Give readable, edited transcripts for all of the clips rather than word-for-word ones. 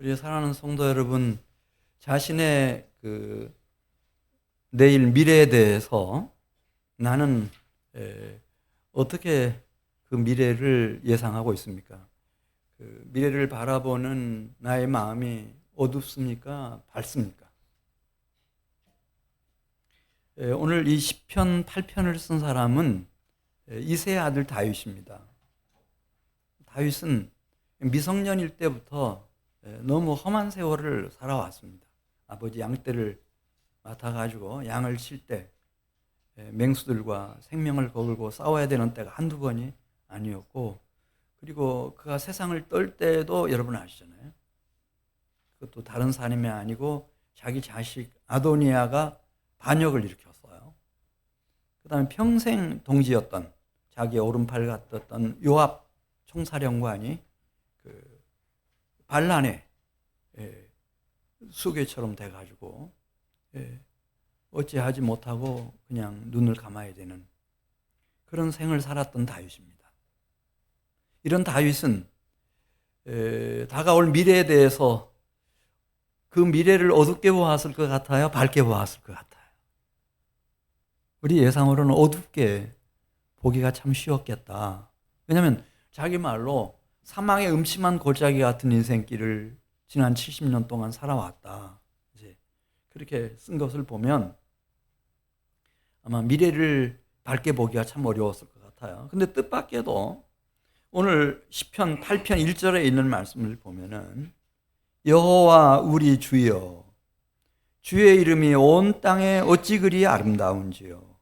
우리 사랑하는 성도 여러분, 자신의 내일 미래에 대해서 나는 어떻게 그 미래를 예상하고 있습니까? 그 미래를 바라보는 나의 마음이 어둡습니까? 밝습니까? 오늘 이 시편 8편을 쓴 사람은 이새의 아들 다윗입니다. 다윗은 미성년일 때부터 너무 험한 세월을 살아왔습니다. 아버지 양떼를 맡아가지고 양을 칠 때 맹수들과 생명을 걸고 싸워야 되는 때가 한두 번이 아니었고, 그리고 그가 세상을 떨 때도 여러분 아시잖아요. 그것도 다른 사람이 아니고 자기 자식 아도니아가 반역을 일으켰어요. 그 다음에 평생 동지였던 자기의 오른팔 같았던 요압 총사령관이 반란에 수괴처럼 돼가지고 어찌하지 못하고 그냥 눈을 감아야 되는 그런 생을 살았던 다윗입니다. 이런 다윗은 다가올 미래에 대해서 그 미래를 어둡게 보았을 것 같아요? 밝게 보았을 것 같아요? 우리 예상으로는 어둡게 보기가 참 쉬웠겠다. 왜냐하면 자기 말로 사망의 음침한 골짜기 같은 인생길을 지난 70년 동안 살아왔다. 이제 그렇게 쓴 것을 보면 아마 미래를 밝게 보기가 참 어려웠을 것 같아요. 근데 뜻밖에도 오늘 시편 8편 1절에 있는 말씀을 보면은 여호와 우리 주여 주의 이름이 온 땅에 어찌 그리 아름다운지요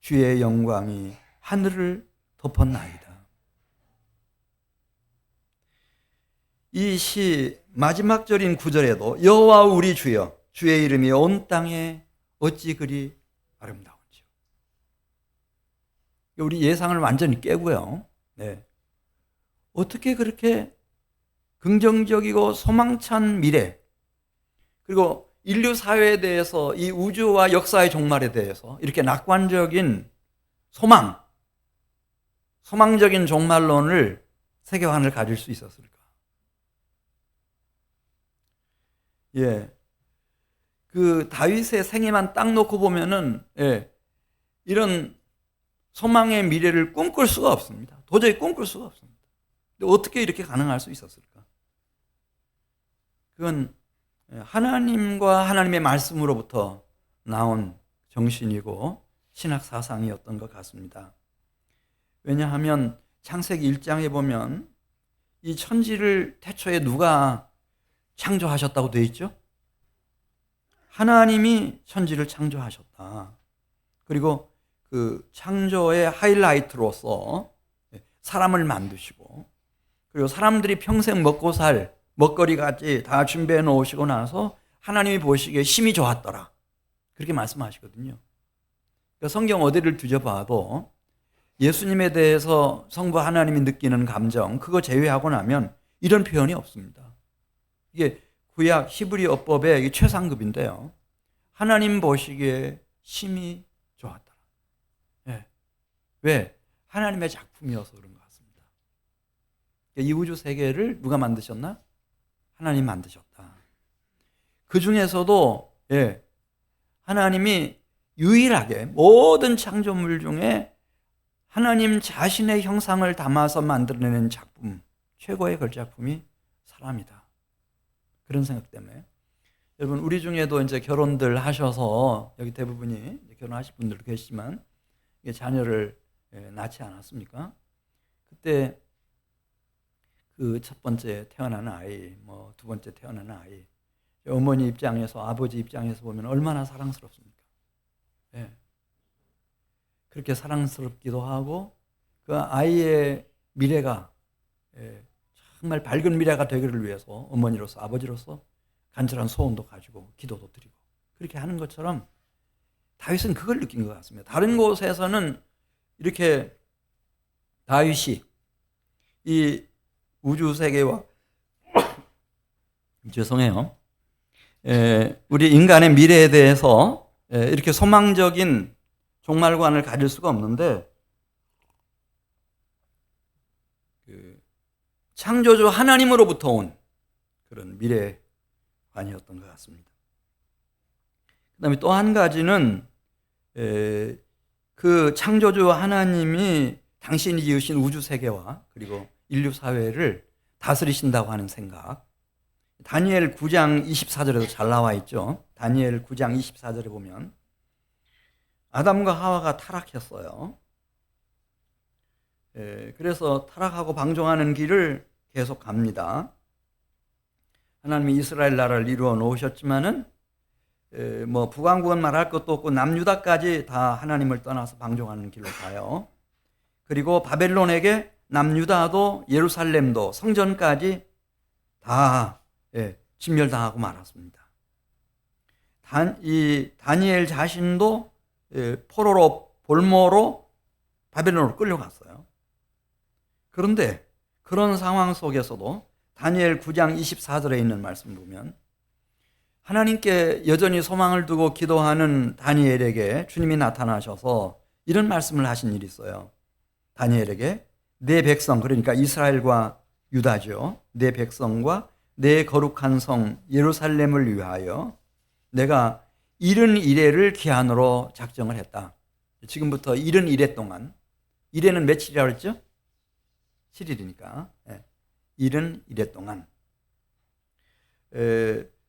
주의 영광이 하늘을 덮었나이다. 이 시 마지막 절인 9절에도 여호와 우리 주여 주의 이름이 온 땅에 어찌 그리 아름다운지요. 우리 예상을 완전히 깨고요. 네. 어떻게 그렇게 긍정적이고 소망찬 미래, 그리고 인류 사회에 대해서 이 우주와 역사의 종말에 대해서 이렇게 낙관적인 소망적인 종말론을 세계관을 가질 수 있었을까? 그 다윗의 생애만 딱 놓고 보면은 이런 소망의 미래를 꿈꿀 수가 없습니다. 도저히 꿈꿀 수가 없습니다. 근데 어떻게 이렇게 가능할 수 있었을까? 그건 하나님과 하나님의 말씀으로부터 나온 정신이고 신학 사상이었던 것 같습니다. 왜냐하면 창세기 1장에 보면 이 천지를 태초에 누가 창조하셨다고 되어 있죠? 하나님이 천지를 창조하셨다. 그리고 그 창조의 하이라이트로서 사람을 만드시고, 그리고 사람들이 평생 먹고 살 먹거리까지 다 준비해 놓으시고 나서 하나님이 보시기에 심히 좋았더라. 그렇게 말씀하시거든요. 그러니까 성경 어디를 뒤져봐도 예수님에 대해서 성부 하나님이 느끼는 감정, 그거 제외하고 나면 이런 표현이 없습니다. 이게 구약 히브리어법의 최상급인데요. 하나님 보시기에 심히 좋았더라. 왜? 하나님의 작품이어서 그런 것 같습니다. 이 우주 세계를 누가 만드셨나? 하나님 만드셨다. 그 중에서도 하나님이 유일하게 모든 창조물 중에 하나님 자신의 형상을 담아서 만들어내는 작품, 최고의 걸작품이 사람이다. 그런 생각 때문에 여러분, 우리 중에도 이제 결혼들 하셔서 여기 대부분이 결혼하신 분들도 계시지만 자녀를 낳지 않았습니까? 그때 그 첫 번째 태어나는 아이, 두 번째 태어나는 아이, 어머니 입장에서, 아버지 입장에서 보면 얼마나 사랑스럽습니까? 그렇게 사랑스럽기도 하고 그 아이의 미래가 정말 밝은 미래가 되기를 위해서 어머니로서, 아버지로서 간절한 소원도 가지고 기도도 드리고 그렇게 하는 것처럼 다윗은 그걸 느낀 것 같습니다. 다른 곳에서는 이렇게 다윗이 이 우주 세계와 죄송해요. 우리 인간의 미래에 대해서 이렇게 소망적인 종말관을 가질 수가 없는데 창조주 하나님으로부터 온 그런 미래관이었던 것 같습니다. 그 다음에 또 한 가지는 그 창조주 하나님이 당신이 지으신 우주 세계와 그리고 인류 사회를 다스리신다고 하는 생각. 다니엘 9장 24절에도 잘 나와 있죠. 다니엘 9장 24절에 보면 아담과 하와가 타락했어요. 그래서 타락하고 방종하는 길을 계속 갑니다. 하나님이 이스라엘 나라를 이루어 놓으셨지만은 뭐 북왕국은 말할 것도 없고 남유다까지 다 하나님을 떠나서 방종하는 길로 가요. 그리고 바벨론에게 남유다도 예루살렘도 성전까지 다 진멸당하고 말았습니다. 이 다니엘 자신도 포로로 볼모로 바벨론으로 끌려갔어요. 그런데 그런 상황 속에서도 다니엘 9장 24절에 있는 말씀 보면 하나님께 여전히 소망을 두고 기도하는 다니엘에게 주님이 나타나셔서 이런 말씀을 하신 일이 있어요. 다니엘에게 내 백성, 그러니까 이스라엘과 유다죠. 내 백성과 내 거룩한 성 예루살렘을 위하여 내가 71회를 기한으로 작정을 했다. 지금부터 71회 동안, 1회는 며칠이라고 했죠? 7일이니까 71회 동안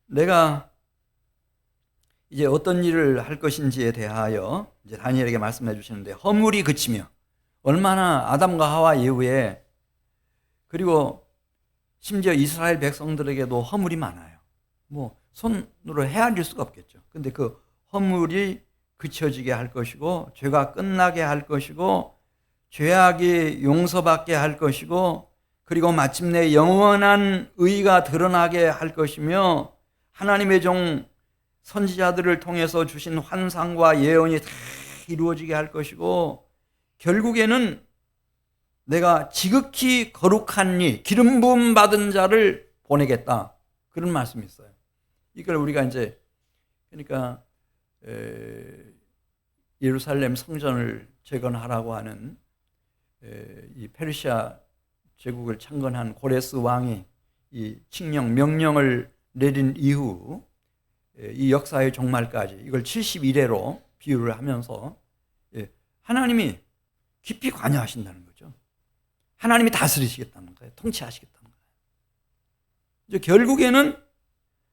내가 이제 어떤 일을 할 것인지에 대하여 이제 다니엘에게 말씀해 주시는데, 허물이 그치며, 얼마나 아담과 하와 이후에, 그리고 심지어 이스라엘 백성들에게도 허물이 많아요. 뭐 손으로 헤아릴 수가 없겠죠. 근데 그 허물이 그쳐지게 할 것이고, 죄가 끝나게 할 것이고, 죄악이 용서받게 할 것이고, 그리고 마침내 영원한 의가 드러나게 할 것이며, 하나님의 종 선지자들을 통해서 주신 환상과 예언이 다 이루어지게 할 것이고, 결국에는 내가 지극히 거룩한 이 기름 부음 받은 자를 보내겠다, 그런 말씀이 있어요. 이걸 우리가 이제 그러니까 예루살렘 성전을 재건하라고 하는 이 페르시아 제국을 창건한 고레스 왕이 이 칙령 명령을 내린 이후 이 역사의 종말까지 이걸 71회로 비유를 하면서 하나님이 깊이 관여하신다는 거죠. 하나님이 다스리시겠다는 거예요. 통치하시겠다는 거예요. 이제 결국에는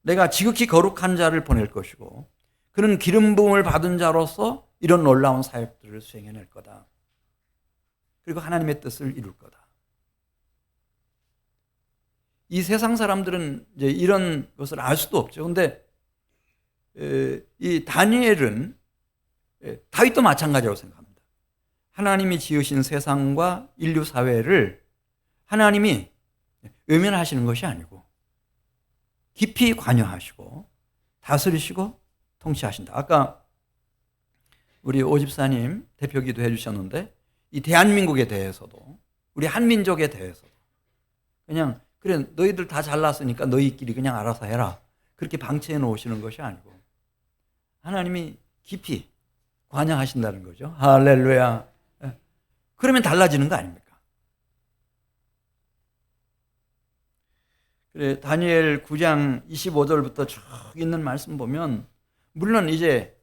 내가 지극히 거룩한 자를 보낼 것이고, 그런 기름 부음을 받은 자로서 이런 놀라운 사역들을 수행해낼 거다. 그리고 하나님의 뜻을 이룰 거다. 이 세상 사람들은 이제 이런 것을 알 수도 없죠. 그런데 이 다니엘은 다윗도 마찬가지라고 생각합니다. 하나님이 지으신 세상과 인류 사회를 하나님이 외면하시는 것이 아니고 깊이 관여하시고 다스리시고 통치하신다. 아까 우리 오 집사님 대표기도 해주셨는데, 이 대한민국에 대해서도, 우리 한민족에 대해서도 그냥 그래 너희들 다 잘났으니까 너희끼리 그냥 알아서 해라, 그렇게 방치해 놓으시는 것이 아니고 하나님이 깊이 관여하신다는 거죠. 할렐루야. 그러면 달라지는 거 아닙니까? 그래, 다니엘 9장 25절부터 쭉 있는 말씀 보면, 물론 이제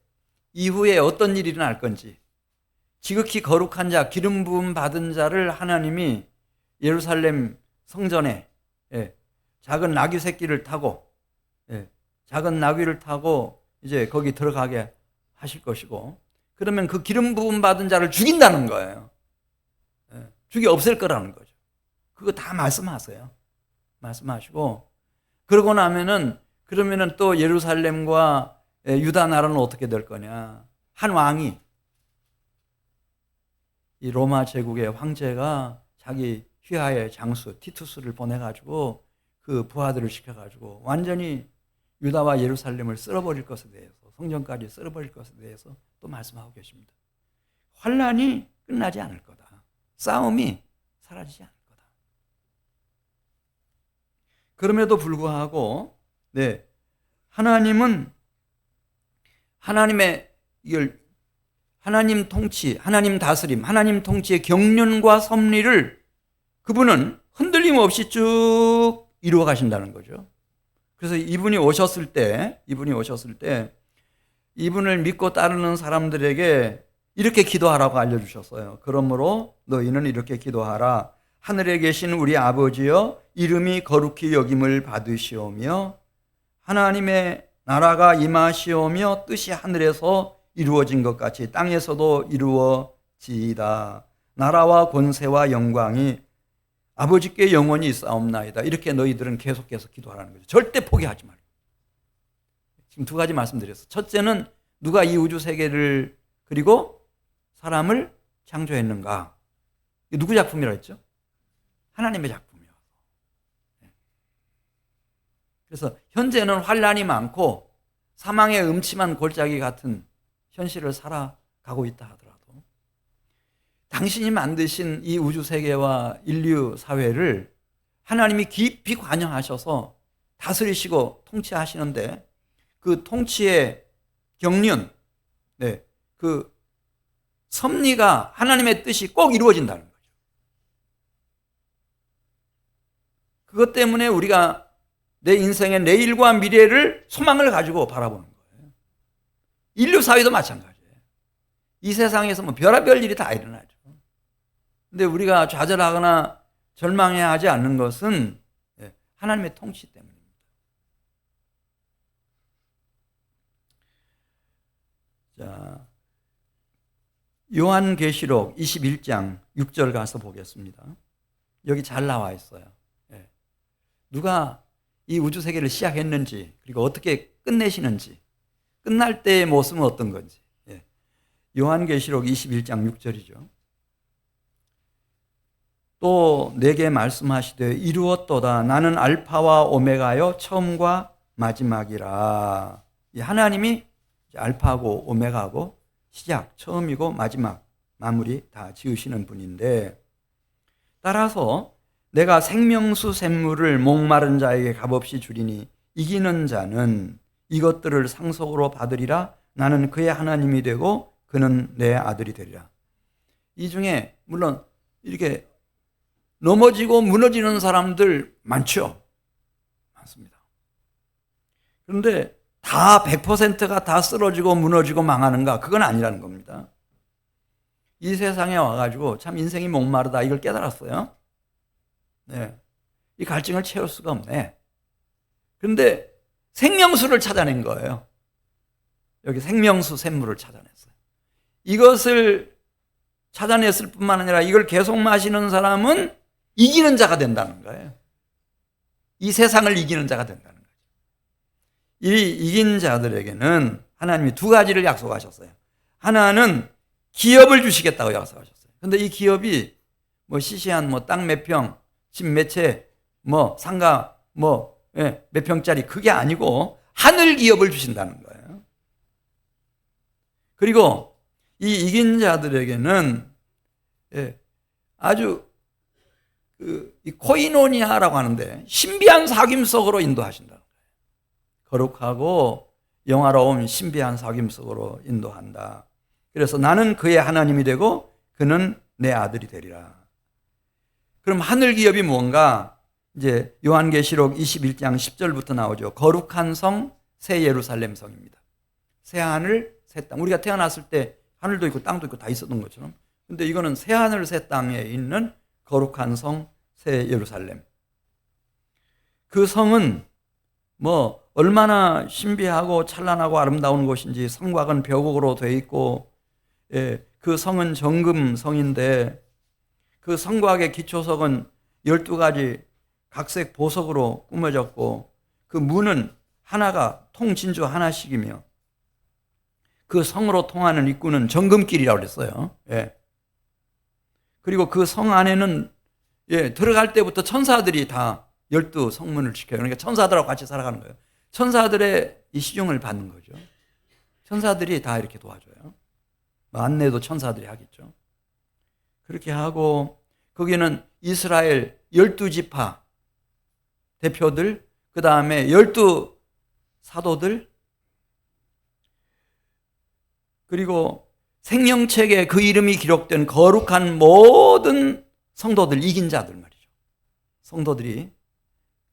이후에 어떤 일이 일어날 건지, 지극히 거룩한 자, 기름 부음 받은 자를 하나님이 예루살렘 성전에 작은 나귀 새끼를 타고, 작은 나귀를 타고 이제 거기 들어가게 하실 것이고, 그러면 그 기름 부음 받은 자를 죽인다는 거예요. 죽여 없앨 거라는 거죠. 그거 다 말씀하세요. 말씀하시고, 그러고 나면은, 그러면은 또 예루살렘과 유다 나라는 어떻게 될 거냐. 한 왕이, 이 로마 제국의 황제가 자기 휘하의 장수 티투스를 보내가지고 그 부하들을 시켜가지고 완전히 유다와 예루살렘을 쓸어버릴 것에 대해서, 성전까지 쓸어버릴 것에 대해서 또 말씀하고 계십니다. 환란이 끝나지 않을 거다. 싸움이 사라지지 않을 거다. 그럼에도 불구하고 하나님은 하나님의 이걸 하나님 통치, 하나님 다스림, 하나님 통치의 경륜과 섭리를 그분은 흔들림 없이 쭉 이루어 가신다는 거죠. 그래서 이분이 오셨을 때 이분을 믿고 따르는 사람들에게 이렇게 기도하라고 알려주셨어요. 그러므로 너희는 이렇게 기도하라. 하늘에 계신 우리 아버지여, 이름이 거룩히 여김을 받으시오며 하나님의 나라가 임하시오며 뜻이 하늘에서 이루어진 것 같이 땅에서도 이루어지이다. 나라와 권세와 영광이 아버지께 영원히 있사옵나이다. 이렇게 너희들은 계속해서 기도하라는 거죠. 절대 포기하지 말고. 지금 두 가지 말씀드렸어요. 첫째는 누가 이 우주 세계를 그리고 사람을 창조했는가? 누구 작품이라 했죠? 하나님의 작품이요. 그래서 현재는 환란이 많고 사망의 음침한 골짜기 같은 현실을 살아가고 있다 하더라도 당신이 만드신 이 우주 세계와 인류 사회를 하나님이 깊이 관여하셔서 다스리시고 통치하시는데 그 통치의 경륜, 그 섭리가 하나님의 뜻이 꼭 이루어진다는 거죠. 그것 때문에 우리가 내 인생의 내일과 미래를 소망을 가지고 바라보는 거예요. 인류 사회도 마찬가지예요. 이 세상에서 뭐 별의별 일이 다 일어나죠. 근데 우리가 좌절하거나 절망해야 하지 않는 것은 하나님의 통치 때문입니다. 자, 요한계시록 21장 6절 가서 보겠습니다. 여기 잘 나와 있어요. 누가 이 우주 세계를 시작했는지, 그리고 어떻게 끝내시는지, 끝날 때의 모습은 어떤 건지. 요한계시록 21장 6절이죠. 또 내게 말씀하시되 이루었도다. 나는 알파와 오메가요 처음과 마지막이라. 하나님이 알파고 오메가고 시작, 처음이고 마지막, 마무리 다 지으시는 분인데, 따라서 내가 생명수 샘물을 목마른 자에게 값없이 주리니 이기는 자는 이것들을 상속으로 받으리라. 나는 그의 하나님이 되고 그는 내 아들이 되리라. 이 중에 물론 이렇게 넘어지고 무너지는 사람들 많죠. 많습니다. 그런데 다 100%가 다 쓰러지고 무너지고 망하는가? 그건 아니라는 겁니다. 이 세상에 와가지고 참 인생이 목마르다 이걸 깨달았어요. 이 갈증을 채울 수가 없네. 그런데 생명수를 찾아낸 거예요. 여기 생명수 샘물을 찾아냈어요. 이것을 찾아냈을 뿐만 아니라 이걸 계속 마시는 사람은 이기는 자가 된다는 거예요. 이 세상을 이기는 자가 된다는 거예요. 이 이긴 자들에게는 하나님이 두 가지를 약속하셨어요. 하나는 기업을 주시겠다고 약속하셨어요. 그런데 이 기업이 뭐 시시한 뭐 땅 몇 평, 집 몇 채, 뭐 상가 뭐 몇 평짜리 그게 아니고 하늘 기업을 주신다는 거예요. 그리고 이 이긴 자들에게는 아주 이 코이노니아라고 하는데 신비한 사귐 속으로 인도하신다는 거예요. 거룩하고 영화로운 신비한 사귐 속으로 인도한다. 그래서 나는 그의 하나님이 되고 그는 내 아들이 되리라. 그럼 하늘 기업이 뭔가? 이제 요한계시록 21장 10절부터 나오죠. 거룩한 성, 새 예루살렘 성입니다. 새 하늘, 새 땅. 우리가 태어났을 때 하늘도 있고 땅도 있고 다 있었던 것처럼. 근데 이거는 새 하늘, 새 땅에 있는 거룩한 성, 새 예루살렘. 그 성은 뭐 얼마나 신비하고 찬란하고 아름다운 곳인지 성곽은 벽으로 되어 있고, 그 성은 정금 성인데 그 성곽의 기초석은 12가지 각색 보석으로 꾸며졌고 그 문은 하나가 통진주 하나씩이며 그 성으로 통하는 입구는 정금길이라고 그랬어요. 그리고 그 성 안에는 들어갈 때부터 천사들이 다 12성문을 지켜요. 그러니까 천사들하고 같이 살아가는 거예요. 천사들의 이 시중을 받는 거죠. 천사들이 다 이렇게 도와줘요. 안내도 천사들이 하겠죠. 그렇게 하고 거기는 이스라엘 12지파 대표들, 그 다음에 12사도들, 그리고 생명책에 그 이름이 기록된 거룩한 모든 성도들, 이긴 자들 말이죠. 성도들이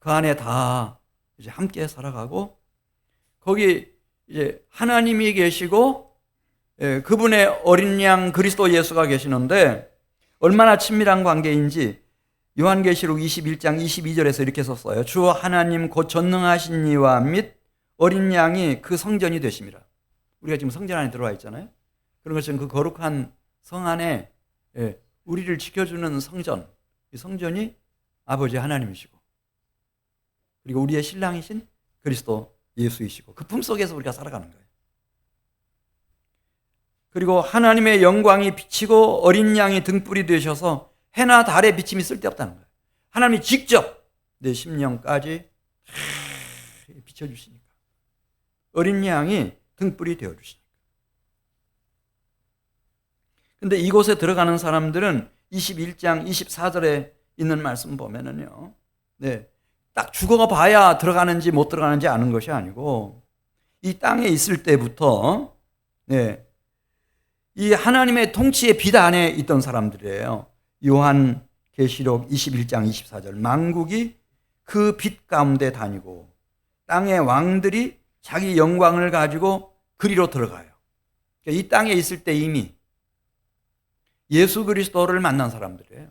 그 안에 다 이제 함께 살아가고, 거기 이제 하나님이 계시고 그분의 어린 양 그리스도 예수가 계시는데 얼마나 친밀한 관계인지 요한계시록 21장 22절에서 이렇게 썼어요. 주 하나님 곧 전능하신 이와 및 어린 양이 그 성전이 되심이라. 우리가 지금 성전 안에 들어와 있잖아요. 그런 것은 그 거룩한 성 안에 우리를 지켜주는 성전, 이 성전이 아버지 하나님이시고, 그리고 우리의 신랑이신 그리스도 예수이시고, 그 품속에서 우리가 살아가는 거예요. 그리고 하나님의 영광이 비치고 어린 양이 등불이 되셔서 해나 달의 비침이 쓸데없다는 거예요. 하나님이 직접 내 심령까지 비춰주시니까, 어린 양이 등불이 되어주시니까. 근데 이곳에 들어가는 사람들은 21장 24절에 있는 말씀 보면은요, 딱 죽어봐야 들어가는지 못 들어가는지 아는 것이 아니고, 이 땅에 있을 때부터 이 하나님의 통치의 빛 안에 있던 사람들이에요. 요한계시록 21장 24절, 만국이 그 빛 가운데 다니고 땅의 왕들이 자기 영광을 가지고 그리로 들어가요. 이 땅에 있을 때 이미 예수 그리스도를 만난 사람들이에요.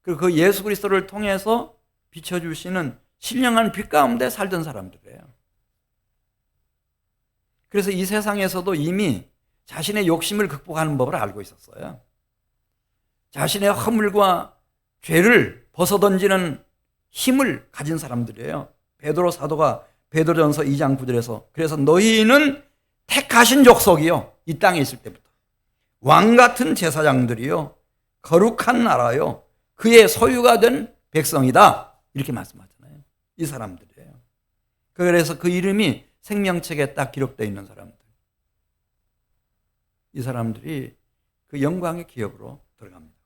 그리고 그 예수 그리스도를 통해서 비춰주시는 신령한 빛 가운데 살던 사람들이에요. 그래서 이 세상에서도 이미 자신의 욕심을 극복하는 법을 알고 있었어요. 자신의 허물과 죄를 벗어던지는 힘을 가진 사람들이에요. 베드로 사도가 베드로전서 2장 9절에서 그래서 너희는 택하신 족속이요, 이 땅에 있을 때부터 왕같은 제사장들이요, 거룩한 나라요, 그의 소유가 된 백성이다, 이렇게 말씀하잖아요. 이 사람들이에요. 그래서 그 이름이 생명책에 딱 기록되어 있는 사람들, 이 사람들이 그 영광의 기업으로 들어갑니다.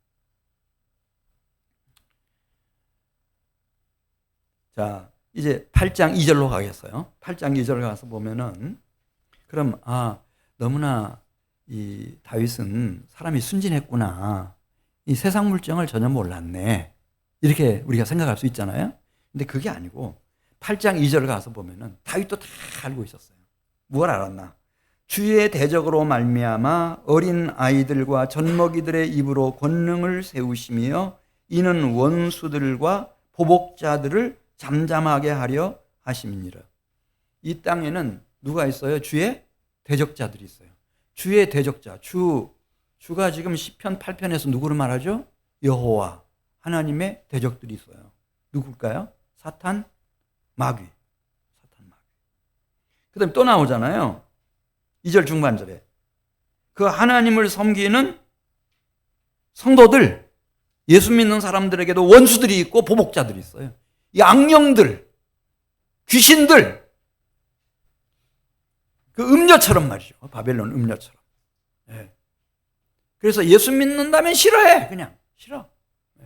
자, 이제 8장 2절로 가겠어요. 8장 2절 가서 보면은, 그럼 너무나 이 다윗은 사람이 순진했구나, 이 세상 물정을 전혀 몰랐네, 이렇게 우리가 생각할 수 있잖아요. 근데 그게 아니고 8장 2절 가서 보면은 다윗도 다 알고 있었어요. 무엇을 알았나? 주의 대적으로 말미암아 어린 아이들과 젖먹이들의 입으로 권능을 세우시며 이는 원수들과 보복자들을 잠잠하게 하려 하심이니라. 이 땅에는 누가 있어요? 주의 대적자들이 있어요. 주의 대적자, 주가 지금 시편 8편에서 누구를 말하죠? 여호와, 하나님의 대적들이 있어요. 누굴까요? 사탄, 마귀. 그 다음에 또 나오잖아요. 2절 중반절에 그 하나님을 섬기는 성도들, 예수 믿는 사람들에게도 원수들이 있고 보복자들이 있어요. 이 악령들, 귀신들, 그 음녀처럼 말이죠. 바벨론 음녀처럼. 그래서 예수 믿는다면 싫어해. 그냥 싫어.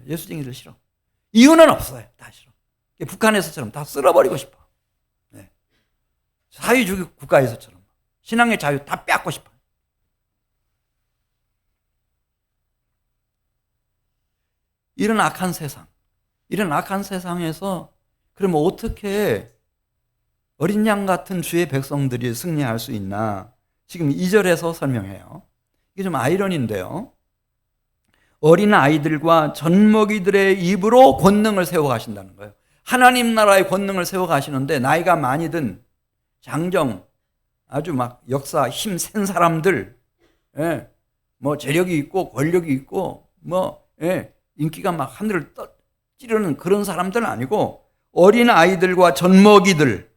예수쟁이들 싫어. 이유는 없어요. 다 싫어. 북한에서처럼 다 쓸어버리고 싶어. 사회주의 국가에서처럼 신앙의 자유 다 빼앗고 싶어. 이런 악한 세상, 이런 악한 세상에서 그러면 어떻게 어린 양 같은 주의 백성들이 승리할 수 있나? 지금 2절에서 설명해요. 이게 좀 아이러니인데요. 어린 아이들과 젖먹이들의 입으로 권능을 세워가신다는 거예요. 하나님 나라의 권능을 세워가시는데 나이가 많이 든 장정, 아주 막 역사 힘 센 사람들, 뭐 재력이 있고 권력이 있고 인기가 막 하늘을 찌르는 그런 사람들은 아니고 어린 아이들과 젖먹이들,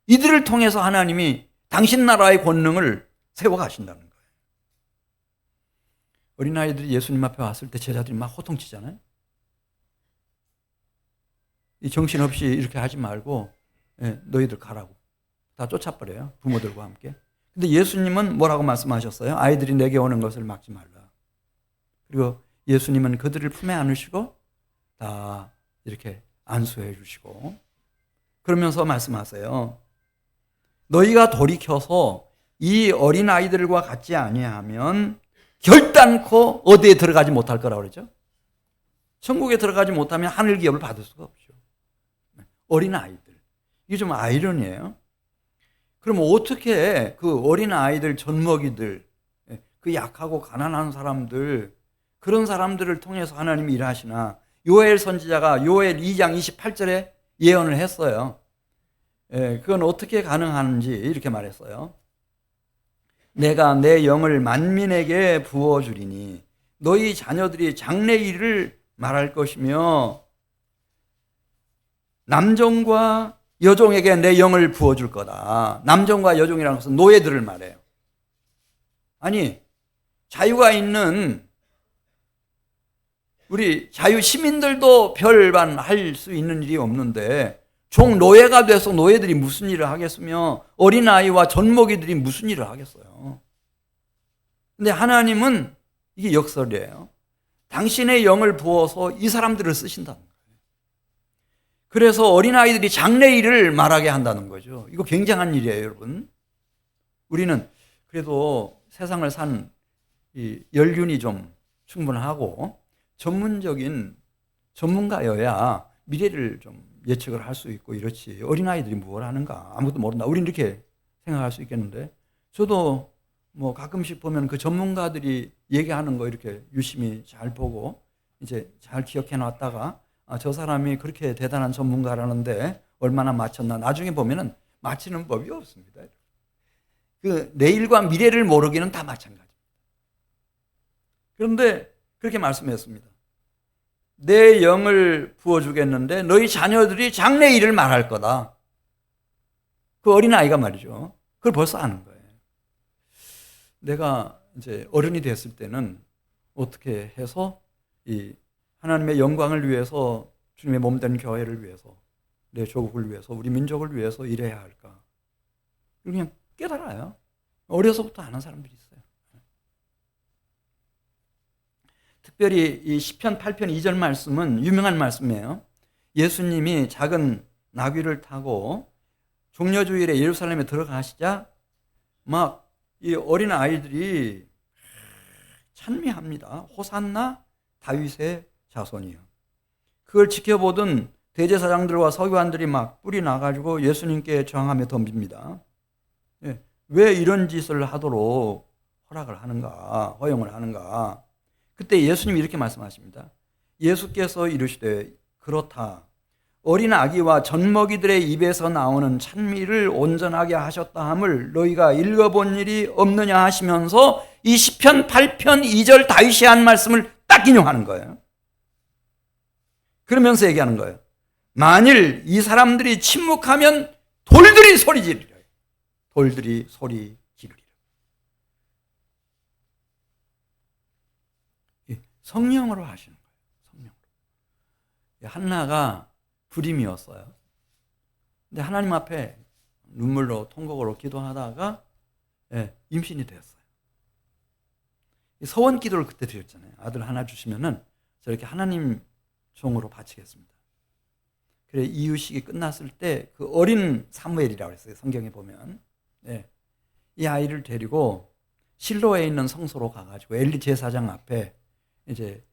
이들을 통해서 하나님이 당신 나라의 권능을 세워가신다는 거예요. 어린아이들이 예수님 앞에 왔을 때 제자들이 막 호통치잖아요. 이 정신없이 이렇게 하지 말고 너희들 가라고 다 쫓아버려요. 부모들과 함께. 근데 예수님은 뭐라고 말씀하셨어요? 아이들이 내게 오는 것을 막지 말라. 그리고 예수님은 그들을 품에 안으시고 다 이렇게 안수해 주시고 그러면서 말씀하세요. 너희가 돌이켜서 이 어린아이들과 같지 아니하면 결단코 어디에 들어가지 못할 거라고 그러죠. 천국에 들어가지 못하면 하늘 기업을 받을 수가 없죠. 어린 아이들. 이게 좀 아이러니예요. 그럼 어떻게 그 어린 아이들, 젖먹이들, 그 약하고 가난한 사람들, 그런 사람들을 통해서 하나님이 일하시나? 요엘 선지자가 요엘 2장 28절에 예언을 했어요. 그건 어떻게 가능한지 이렇게 말했어요. 내가 내 영을 만민에게 부어주리니 너희 자녀들이 장래일을 말할 것이며 남종과 여종에게 내 영을 부어줄 거다. 남종과 여종이라는 것은 노예들을 말해요. 아니, 자유가 있는 우리 자유 시민들도 별반 할 수 있는 일이 없는데 종 노예가 돼서 노예들이 무슨 일을 하겠으며 어린아이와 젖먹이들이 무슨 일을 하겠어요. 근데 하나님은 이게 역설이에요. 당신의 영을 부어서 이 사람들을 쓰신다는 거예요. 그래서 어린아이들이 장래일을 말하게 한다는 거죠. 이거 굉장한 일이에요, 여러분. 우리는 그래도 세상을 산 이 연륜이 좀 충분하고 전문적인 전문가여야 미래를 좀 예측을 할 수 있고 이렇지. 어린아이들이 뭘 하는가 아무것도 모른다. 우리는 이렇게 생각할 수 있겠는데 저도 뭐 가끔씩 보면 그 전문가들이 얘기하는 거 이렇게 유심히 잘 보고 이제 잘 기억해 놨다가 저 사람이 그렇게 대단한 전문가라는데 얼마나 맞췄나 나중에 보면은 맞히는 법이 없습니다. 그 내일과 미래를 모르기는 다 마찬가지입니다. 그런데 그렇게 말씀했습니다. 내 영을 부어주겠는데 너희 자녀들이 장래일을 말할 거다. 그 어린아이가 말이죠. 그걸 벌써 아는 거예요. 내가 이제 어른이 됐을 때는 어떻게 해서 이 하나님의 영광을 위해서 주님의 몸된 교회를 위해서 내 조국을 위해서 우리 민족을 위해서 일해야 할까? 그냥 깨달아요. 어려서부터 아는 사람들이 있어요. 특별히 이 시편 8편 2절 말씀은 유명한 말씀이에요. 예수님이 작은 나귀를 타고 종려주일에 예루살렘에 들어가시자 막 이 어린 아이들이 찬미합니다. 호산나 다윗의 자손이요. 그걸 지켜보던 대제사장들과 서기관들이 막 뿔이 나가지고 예수님께 저항하며 덤빕니다. 왜 이런 짓을 하도록 허락을 하는가, 허용을 하는가? 그때 예수님이 이렇게 말씀하십니다. 예수께서 이르시되 그렇다. 어린 아기와 젖먹이들의 입에서 나오는 찬미를 온전하게 하셨다 함을 너희가 읽어본 일이 없느냐 하시면서 이 시편 8편 2절 다윗이 한 말씀을 딱 인용하는 거예요. 그러면서 얘기하는 거예요. 만일 이 사람들이 침묵하면 돌들이 소리 지르리라. 돌들이 소리 지르리라. 성령으로 하시는 거예요. 성령으로. 한나가 불임이었어요. 근데 하나님 앞에 눈물로 통곡으로 기도하다가 임신이 되었어요. 서원 기도를 그때 드렸잖아요. 아들 하나 주시면은 저렇게 하나님 종으로 바치겠습니다. 그래 이유식이 끝났을 때 그 어린 사무엘이라고 했어요. 성경에 보면 이 아이를 데리고 실로에 있는 성소로 가가지고 엘리 제사장 앞에 이제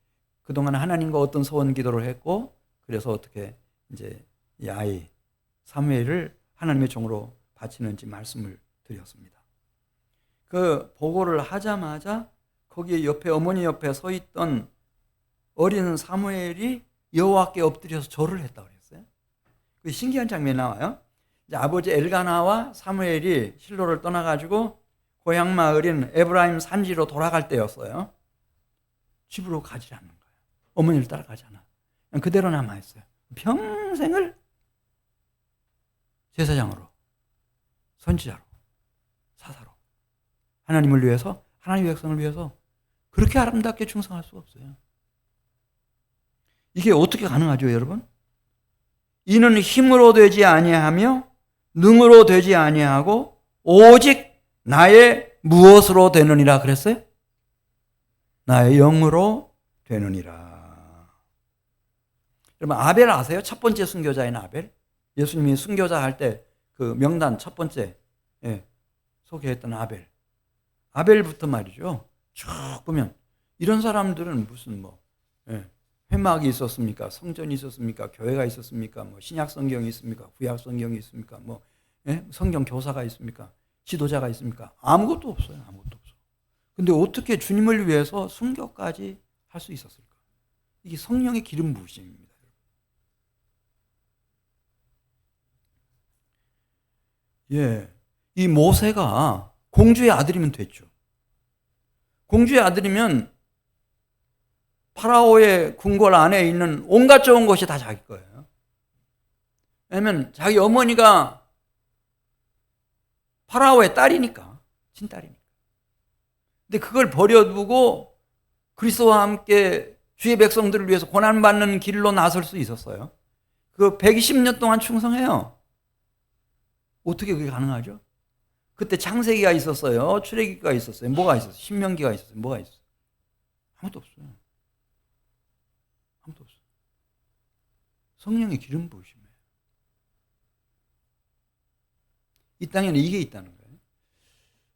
그동안 하나님과 어떤 소원 기도를 했고 그래서 어떻게 이제 이 아이 사무엘을 하나님의 종으로 바치는지 말씀을 드렸습니다. 그 보고를 하자마자 거기 옆에 어머니 옆에 서 있던 어린 사무엘이 여호와께 엎드려서 절을 했다고 그랬어요. 그 신기한 장면이 나와요. 이제 아버지 엘가나와 사무엘이 실로를 떠나가지고 고향 마을인 에브라임 산지로 돌아갈 때였어요. 집으로 가지 않는 거예요. 어머니를 따라가지 않아. 그냥 그대로 남아있어요. 평생을 제사장으로, 선지자로, 사사로 하나님을 위해서, 하나님의 백성을 위해서 그렇게 아름답게 충성할 수가 없어요. 이게 어떻게 가능하죠, 여러분? 이는 힘으로 되지 아니하며 능으로 되지 아니하고 오직 나의 무엇으로 되느니라 그랬어요? 나의 영으로 되느니라. 여러분 아벨 아세요? 첫 번째 순교자인 아벨. 예수님이 순교자 할 때 그 명단 첫 번째 소개했던 아벨. 아벨부터 말이죠. 쭉 보면 이런 사람들은 무슨 회막이 있었습니까? 성전이 있었습니까? 교회가 있었습니까? 뭐 신약 성경이 있습니까? 구약 성경이 있습니까? 뭐 성경 교사가 있습니까? 지도자가 있습니까? 아무것도 없어요. 아무것도 없어. 근데 어떻게 주님을 위해서 순교까지 할 수 있었을까? 이게 성령의 기름 부으심입니다. 예, 이 모세가 공주의 아들이면 됐죠. 공주의 아들이면 파라오의 궁궐 안에 있는 온갖 좋은 것이 다 자기 거예요. 왜냐하면 자기 어머니가 파라오의 딸이니까, 친딸이니까. 근데 그걸 버려두고 그리스도와 함께 주의 백성들을 위해서 고난받는 길로 나설 수 있었어요. 그 120년 동안 충성해요. 어떻게 그게 가능하죠? 그때 창세기가 있었어요. 출애기가 있었어요. 뭐가 있었어요? 신명기가 있었어요. 뭐가 있었어요? 아무것도 없어요. 아무것도 없어요. 성령의 기름 부으심이에요. 이 땅에는 이게 있다는 거예요.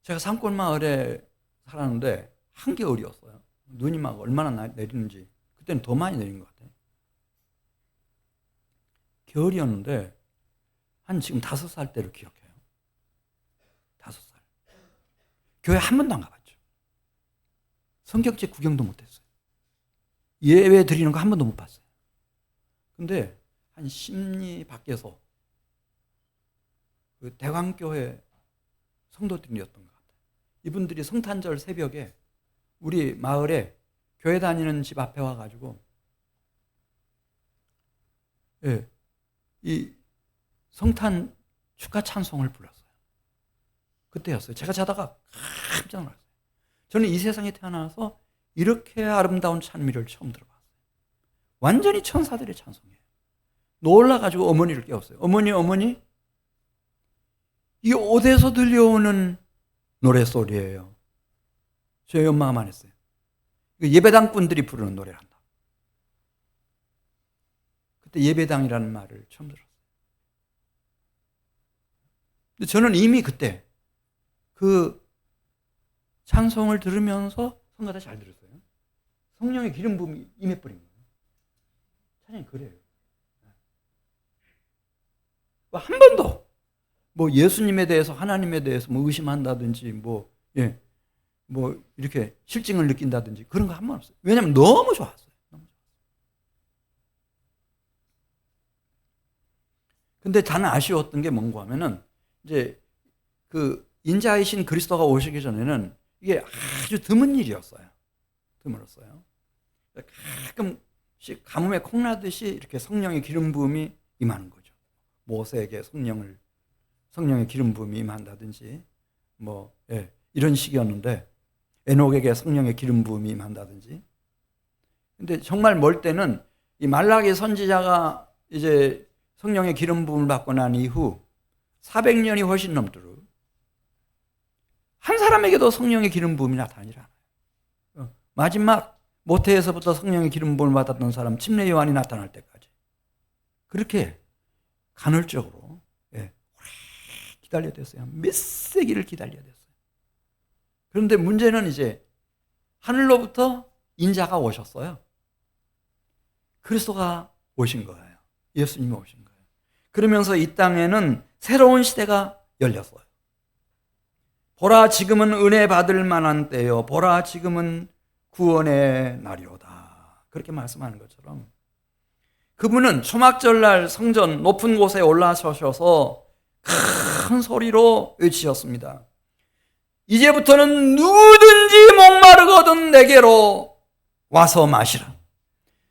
제가 산골 마을에 살았는데 한겨울이었어요. 눈이 막 얼마나 내리는지. 그때는 더 많이 내린 것 같아요. 겨울이었는데 한 지금 5살 때를 기억해요. 5살. 교회 한 번도 안 가봤죠. 성경책 구경도 못했어요. 예배 드리는 거 한 번도 못 봤어요. 근데 한 심리 밖에서 그 대광교회 성도들이었던 것 같아요. 이분들이 성탄절 새벽에 우리 마을에 교회 다니는 집 앞에 와가지고 이 성탄 축하 찬송을 불렀어요. 그때였어요. 제가 자다가 깜짝 놀랐어요. 저는 이 세상에 태어나서 이렇게 아름다운 찬미를 처음 들어봤어요. 완전히 천사들의 찬송이에요. 놀라가지고 어머니를 깨웠어요. 어머니, 이 어디서 들려오는 노래소리예요. 저희 엄마가 말했어요. 예배당 분들이 부르는 노래란다. 그때 예배당이라는 말을 처음 들었어요. 근데 저는 이미 그때 그 찬송을 들으면서 성가대 잘 들었어요. 성령의 기름 부음이 임해버린 거예요. 찬양이 그래요. 한 번도 뭐 예수님에 대해서 하나님에 대해서 뭐 의심한다든지 뭐 이렇게 실증을 느낀다든지 그런 거 한 번 없어요. 왜냐하면 너무 좋았어요. 근데 저는 아쉬웠던 게 뭔가 하면은 이제 그 인자이신 그리스도가 오시기 전에는 이게 아주 드문 일이었어요. 드물었어요. 가끔씩 가뭄에 콩나듯이 이렇게 성령의 기름 부음이 임하는 거죠. 모세에게 성령의 기름 부음이 임한다든지 이런 식이었는데 에녹에게 성령의 기름 부음이 임한다든지. 근데 정말 멀 때는 이 말라기 선지자가 이제 성령의 기름 부음을 받고 난 이후 400년이 훨씬 넘도록 한 사람에게도 성령의 기름 부음이 나타나지 않아요. 마지막 모태에서부터 성령의 기름 부음을 받았던 사람 침례 요한이 나타날 때까지 그렇게 간헐적으로 기다려야 됐어요. 몇 세기를 기다려야 됐어요. 그런데 문제는 이제 하늘로부터 인자가 오셨어요. 그리스도가 오신 거예요. 예수님이 오신 거예요. 그러면서 이 땅에는 새로운 시대가 열렸어요. 보라 지금은 은혜 받을 만한 때요. 보라 지금은 구원의 날이로다. 그렇게 말씀하는 것처럼 그분은 초막절날 성전 높은 곳에 올라서셔서 큰 소리로 외치셨습니다. 이제부터는 누구든지 목마르거든 내게로 와서 마시라.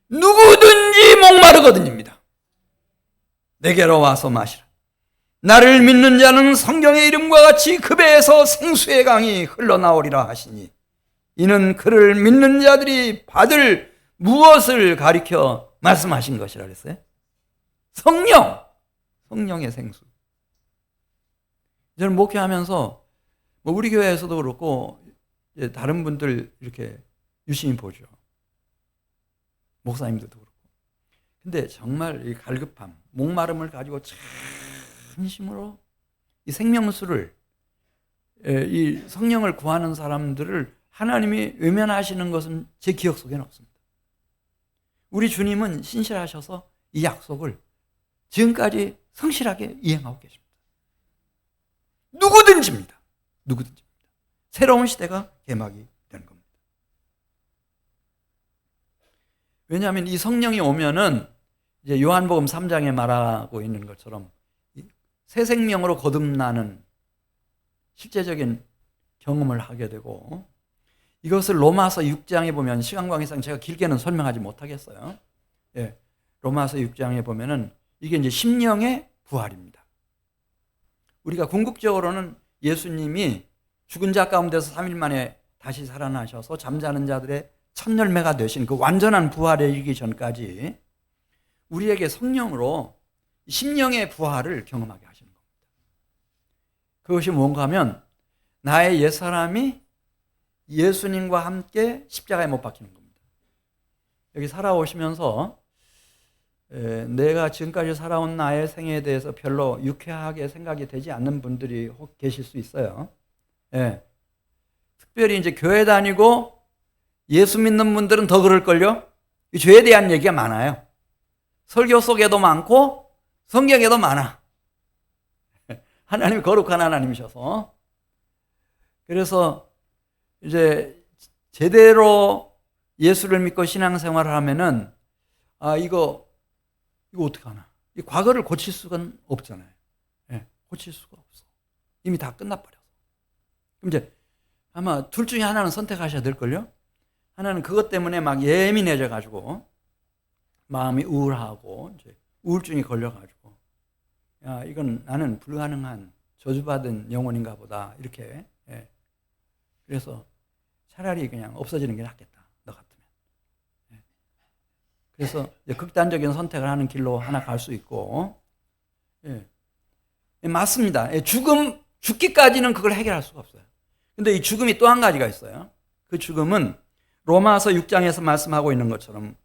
누구든지 목마르거든입니다. 내게로 와서 마시라. 나를 믿는 자는 성경의 이름과 같이 그 배에서 생수의 강이 흘러나오리라 하시니 이는 그를 믿는 자들이 받을 무엇을 가리켜 말씀하신 것이라 그랬어요? 성령의 생수. 저는 목회하면서 우리 교회에서도 그렇고 다른 분들 이렇게 유심히 보죠. 목사님들도 그렇고. 근데 정말 이 갈급함, 목마름을 가지고 진심으로 이 생명수를 이 성령을 구하는 사람들을 하나님이 외면하시는 것은 제 기억 속에는 없습니다. 우리 주님은 신실하셔서 이 약속을 지금까지 성실하게 이행하고 계십니다. 누구든지입니다. 누구든지입니다. 새로운 시대가 개막이 되는 겁니다. 왜냐하면 이 성령이 오면은 이제 요한복음 3장에 말하고 있는 것처럼 새 생명으로 거듭나는 실제적인 경험을 하게 되고, 이것을 로마서 6장에 보면 시간 관계상 제가 길게는 설명하지 못하겠어요. 예, 로마서 6장에 보면은 이게 이제 심령의 부활입니다. 우리가 궁극적으로는 예수님이 죽은 자 가운데서 3일 만에 다시 살아나셔서 잠자는 자들의 첫 열매가 되신 그 완전한 부활에 이르기 전까지 우리에게 성령으로 심령의 부활을 경험하게 하시는 겁니다. 그것이 뭔가 하면 나의 옛사람이 예수님과 함께 십자가에 못 박히는 겁니다. 여기 살아오시면서 내가 지금까지 살아온 나의 생애에 대해서 별로 유쾌하게 생각이 되지 않는 분들이 혹 계실 수 있어요. 예. 특별히 이제 교회 다니고 예수 믿는 분들은 더 그럴걸요? 이 죄에 대한 얘기가 많아요. 설교 속에도 많고 성경에도 많아. 하나님이 거룩한 하나님이셔서. 그래서 이제 제대로 예수를 믿고 신앙생활을 하면은 이거 어떻게 하나? 이 과거를 고칠 수가 없잖아요. 예, 고칠 수가 없어. 이미 다 끝나버려서. 그럼 이제 아마 둘 중에 하나는 선택하셔야 될걸요? 하나는 그것 때문에 막 예민해져 가지고 마음이 우울하고 이제 우울증이 걸려가지고 이건 나는 불가능한 저주받은 영혼인가 보다 이렇게. 예. 그래서 차라리 그냥 없어지는 게 낫겠다 너 같으면. 예. 그래서 극단적인 선택을 하는 길로 하나 갈 수 있고. 예. 예, 맞습니다. 예, 죽기까지는 그걸 해결할 수가 없어요. 근데 이 죽음이 또 한 가지가 있어요. 그 죽음은 로마서 6장에서 말씀하고 있는 것처럼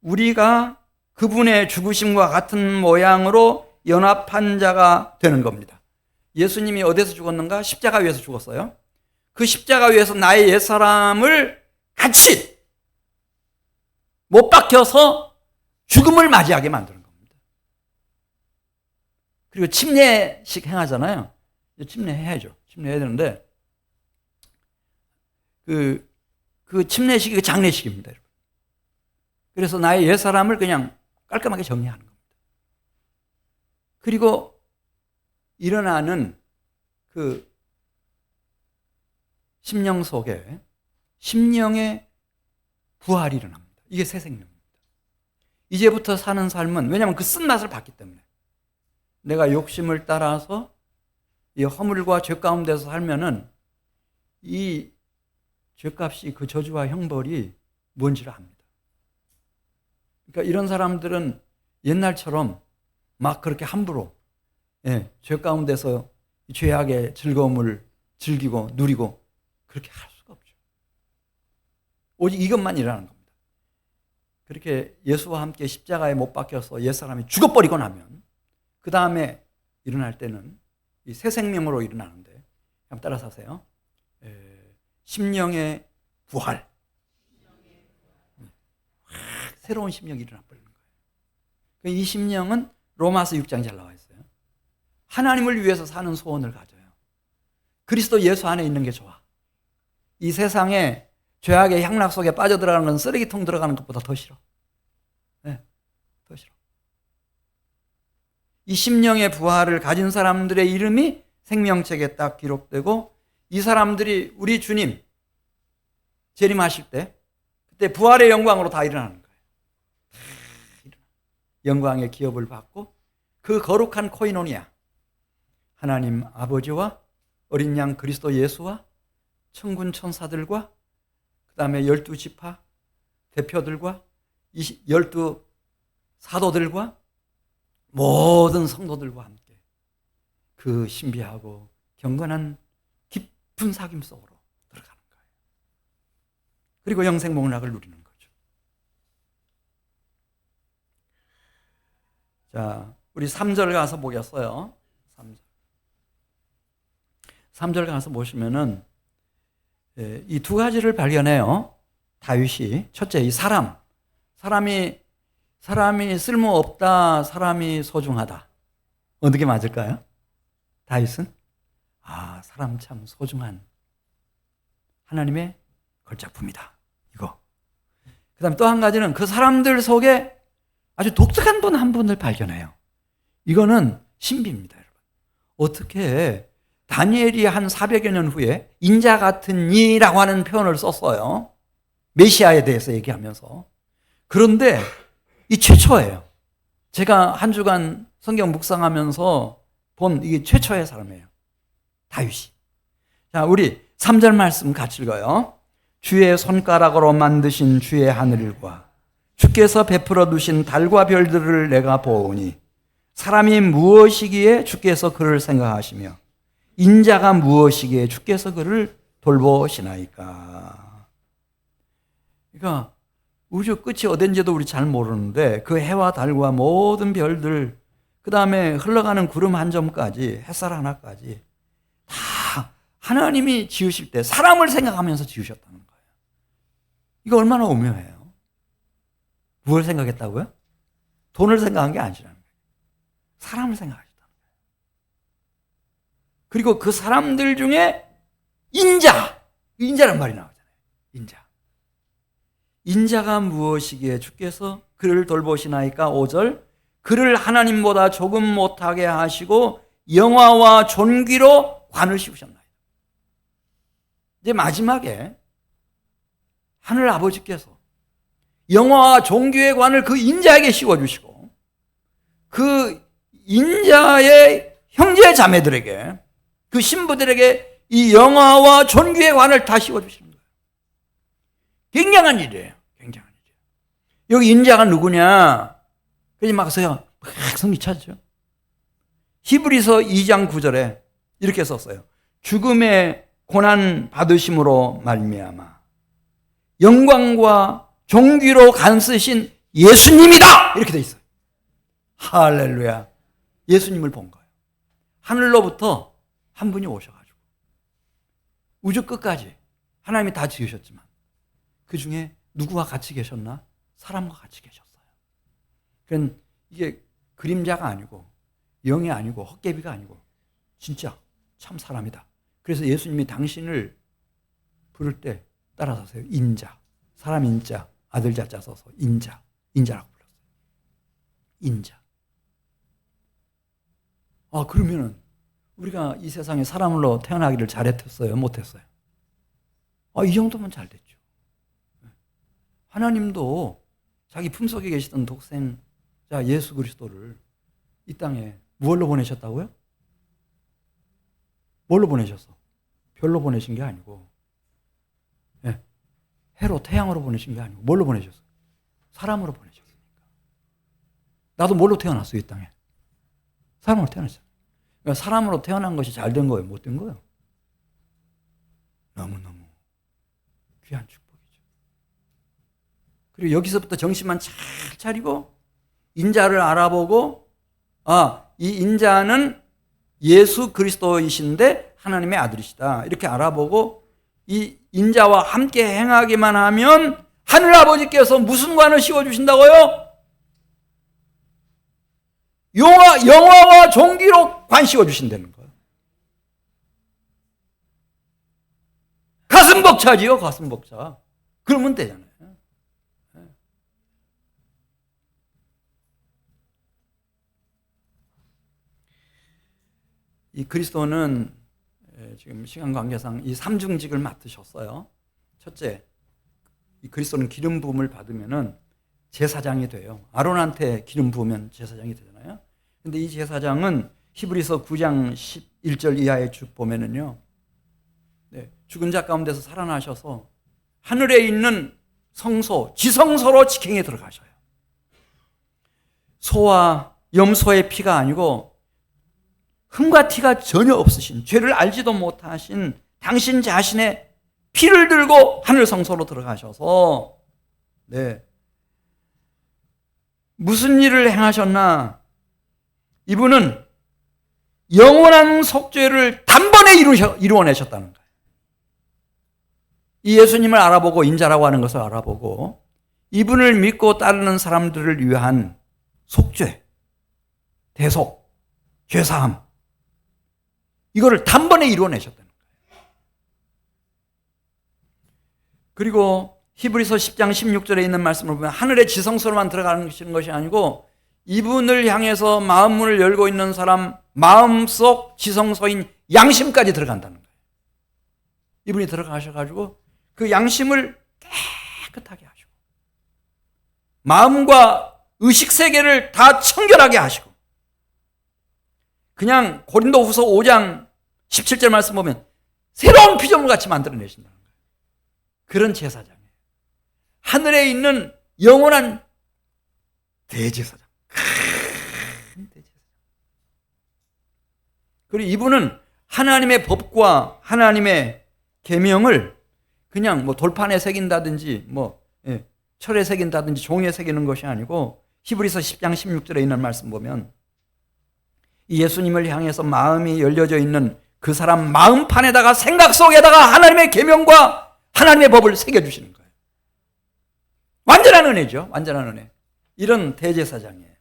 우리가 그분의 죽으심과 같은 모양으로 연합한 자가 되는 겁니다. 예수님이 어디서 죽었는가? 십자가 위에서 죽었어요. 그 십자가 위에서 나의 옛사람을 같이 못 박혀서 죽음을 맞이하게 만드는 겁니다. 그리고 침례식 행하잖아요. 침례해야죠. 침례해야 되는데 그 침례식이 장례식입니다. 그래서 나의 옛사람을 그냥 깔끔하게 정리하는 겁니다. 그리고 일어나는 그 심령 속에 심령의 부활이 일어납니다. 이게 새 생명입니다. 이제부터 사는 삶은, 왜냐하면 그 쓴맛을 봤기 때문에, 내가 욕심을 따라서 이 허물과 죄 가운데서 살면은 이 죄값이, 그 저주와 형벌이 뭔지를 압니다. 그러니까 이런 사람들은 옛날처럼 막 그렇게 함부로 죄 가운데서 죄악의 즐거움을 즐기고 누리고 그렇게 할 수가 없죠. 오직 이것만 일어나는 겁니다. 그렇게 예수와 함께 십자가에 못 박혀서 옛사람이 죽어버리고 나면 그 다음에 일어날 때는 이 새 생명으로 일어나는데, 한번 따라서 하세요. 심령의 부활. 새로운 심령이 일어나 버리는 거예요. 이 심령은 로마서 6장에 잘 나와 있어요. 하나님을 위해서 사는 소원을 가져요. 그리스도 예수 안에 있는 게 좋아. 이 세상에 죄악의 향락 속에 빠져들어가는 건 쓰레기통 들어가는 것보다 더 싫어. 네, 더 싫어. 이 심령의 부활을 가진 사람들의 이름이 생명책에 딱 기록되고, 이 사람들이 우리 주님 재림하실 때 그때 부활의 영광으로 다 일어나는 거예요. 영광의 기업을 받고 그 거룩한 코이노니아, 하나님 아버지와 어린 양 그리스도 예수와 천군 천사들과 그 다음에 12지파 대표들과 12 사도들과 모든 성도들과 함께 그 신비하고 경건한 깊은 사귐 속으로 들어가는 거예요. 그리고 영생복락을 누리는 거죠. 자, 우리 3절 가서 보겠어요. 3절 가서 보시면은 이 두 가지를 발견해요. 다윗이 첫째, 이 사람 사람이 쓸모없다, 사람이 소중하다. 어느 게 맞을까요? 다윗은 사람 참 소중한 하나님의 걸작품이다. 이거. 그 다음에 또 한 가지는 그 사람들 속에 아주 독특한 분 한 분을 발견해요. 이거는 신비입니다, 여러분. 어떻게 다니엘이 한 400여 년 후에 인자 같은 이라고 하는 표현을 썼어요. 메시아에 대해서 얘기하면서. 그런데 이 최초예요. 제가 한 주간 성경 묵상하면서 본 이게 최초의 사람이에요. 다윗이. 자, 우리 3절 말씀 같이 읽어요. 주의 손가락으로 만드신 주의 하늘과 주께서 베풀어 두신 달과 별들을 내가 보오니 사람이 무엇이기에 주께서 그를 생각하시며 인자가 무엇이기에 주께서 그를 돌보시나이까. 그러니까 우주 끝이 어딘지도 우리 잘 모르는데 그 해와 달과 모든 별들, 그 다음에 흘러가는 구름 한 점까지, 햇살 하나까지 다 하나님이 지으실 때 사람을 생각하면서 지으셨다는 거예요. 이거 얼마나 오묘해요. 무엇을 생각했다고요? 돈을 생각한 게 아니라는 거예요. 사람을 생각하셨다는 거예요. 그리고 그 사람들 중에 인자란 말이 나오잖아요. 인자가 무엇이기에 주께서 그를 돌보시나이까. 5절, 그를 하나님보다 조금 못하게 하시고 영화와 존귀로 관을 씌우셨나이다. 이제 마지막에 하늘 아버지께서 영화와 존귀의 관을 그 인자에게 씌워주시고 그 인자의 형제 자매들에게, 그 신부들에게 이 영화와 존귀의 관을 다 씌워주시는 거예요. 굉장한 일이에요. 굉장한 일이에요. 여기 인자가 누구냐? 그러지 막서요. 막 성이 차죠. 히브리서 2장 9절에 이렇게 썼어요. 죽음의 고난 받으심으로 말미암아 영광과 존귀로 간쓰신 예수님이다! 이렇게 돼 있어요. 할렐루야. 예수님을 본 거예요. 하늘로부터 한 분이 오셔가지고 우주 끝까지 하나님이 다 지으셨지만 그 중에 누구와 같이 계셨나? 사람과 같이 계셨어요. 그건 이게 그림자가 아니고 영이 아니고 헛개비가 아니고 진짜 참 사람이다. 그래서 예수님이 당신을 부를 때 따라서세요. 인자, 사람 인자, 아들 자자 써서 인자라고 불렀어요. 인자. 그러면은 우리가 이 세상에 사람으로 태어나기를 잘했어요? 못했어요? 이 정도면 잘 됐죠. 하나님도 자기 품속에 계시던 독생자 예수 그리스도를 이 땅에 무엇로 보내셨다고요? 뭘로 보내셨어? 별로 보내신 게 아니고, 해로 태양으로 보내신 게 아니고 뭘로 보내셨어? 사람으로 보내셨으니까. 나도 뭘로 태어났어? 이 땅에 사람으로 태어났어. 그러니까 사람으로 태어난 것이 잘 된 거예요? 못 된 거예요? 너무너무 귀한 축복이죠. 그리고 여기서부터 정신만 잘 차리고 인자를 알아보고 이 인자는 예수 그리스도이신데 하나님의 아들이시다. 이렇게 알아보고 이 인자와 함께 행하기만 하면 하늘 아버지께서 무슨 관을 씌워주신다고요? 영화와 존귀로 관 씌워주신다는 거예요. 가슴 벅차지요, 가슴 벅차. 그러면 되잖아요. 이 그리스도는 지금 시간 관계상 이 삼중직을 맡으셨어요. 첫째, 이 그리스도는 기름 부음을 받으면은 제사장이 돼요. 아론한테 기름 부으면 제사장이 되잖아요. 근데 이 제사장은 히브리서 9장 11절 이하에 쭉 보면은요, 죽은 자 가운데서 살아나셔서 하늘에 있는 성소, 지성소로 직행에 들어가셔요. 소와 염소의 피가 아니고 흠과 티가 전혀 없으신, 죄를 알지도 못하신 당신 자신의 피를 들고 하늘 성소로 들어가셔서 무슨 일을 행하셨나? 이분은 영원한 속죄를 단번에 이루어내셨다는 거예요. 이 예수님을 알아보고 인자라고 하는 것을 알아보고 이분을 믿고 따르는 사람들을 위한 속죄, 대속, 죄사함, 이거를 단번에 이루어내셨다는 거예요. 그리고 히브리서 10장 16절에 있는 말씀을 보면 하늘의 지성소로만 들어가는 것이 아니고 이분을 향해서 마음문을 열고 있는 사람 마음속 지성소인 양심까지 들어간다는 거예요. 이분이 들어가셔가지고 그 양심을 깨끗하게 하시고 마음과 의식세계를 다 청결하게 하시고 그냥 고린도후서 5장 17절 말씀 보면 새로운 피조물 같이 만들어내신다는 거예요. 그런 제사장이에요. 하늘에 있는 영원한 대제사장. 큰 대제사장. 그리고 이분은 하나님의 법과 하나님의 계명을 그냥 뭐 돌판에 새긴다든지 철에 새긴다든지 종이에 새기는 것이 아니고 히브리서 10장 16절에 있는 말씀 보면 이 예수님을 향해서 마음이 열려져 있는 그 사람 마음판에다가 생각 속에다가 하나님의 계명과 하나님의 법을 새겨주시는 거예요. 완전한 은혜죠. 완전한 은혜. 이런 대제사장이에요.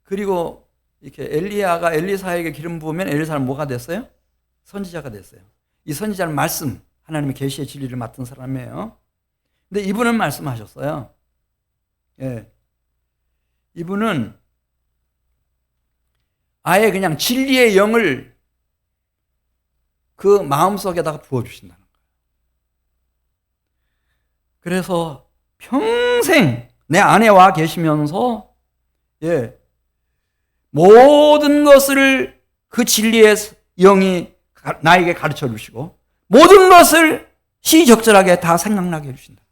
그리고 이렇게 엘리야가 엘리사에게 기름 부으면 엘리사는 뭐가 됐어요? 선지자가 됐어요. 이 선지자는 말씀, 하나님의 계시의 진리를 맡은 사람이에요. 근데 이분은 말씀하셨어요. 예. 이분은 아예 그냥 진리의 영을 그 마음속에다가 부어주신다는 거예요. 그래서 평생 내 안에 와 계시면서 모든 것을 그 진리의 영이 나에게 가르쳐 주시고 모든 것을 시적절하게 다 생각나게 해주신다.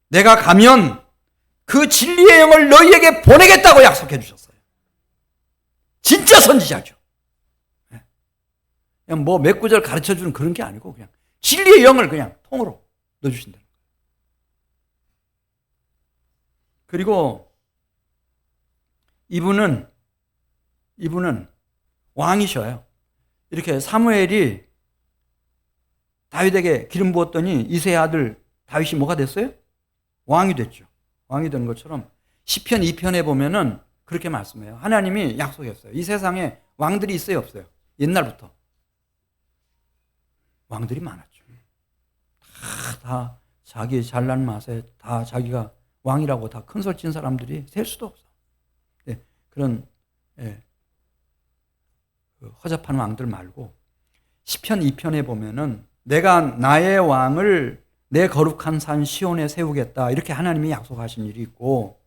내가 가면 그 진리의 영을 너희에게 보내겠다고 약속해 주셨어요. 진짜 선지자죠. 그냥 뭐 몇 구절 가르쳐 주는 그런 게 아니고 그냥 진리의 영을 그냥 통으로 넣어주신다. 그리고 이분은 왕이셔요. 이렇게 사무엘이 다윗에게 기름 부었더니 이새의 아들 다윗이 뭐가 됐어요? 왕이 됐죠. 왕이 된 것처럼 시편 2편에 보면은 그렇게 말씀해요. 하나님이 약속했어요. 이 세상에 왕들이 있어요, 없어요? 옛날부터 왕들이 많았죠. 다 자기 잘난 맛에 다 자기가 왕이라고 다 큰소리 친 사람들이 셀 수도 없어. 그런 허접한 왕들 말고 시편 2편에 보면은 내가 나의 왕을 내 거룩한 산 시온에 세우겠다 이렇게 하나님이 약속하신 일이 있고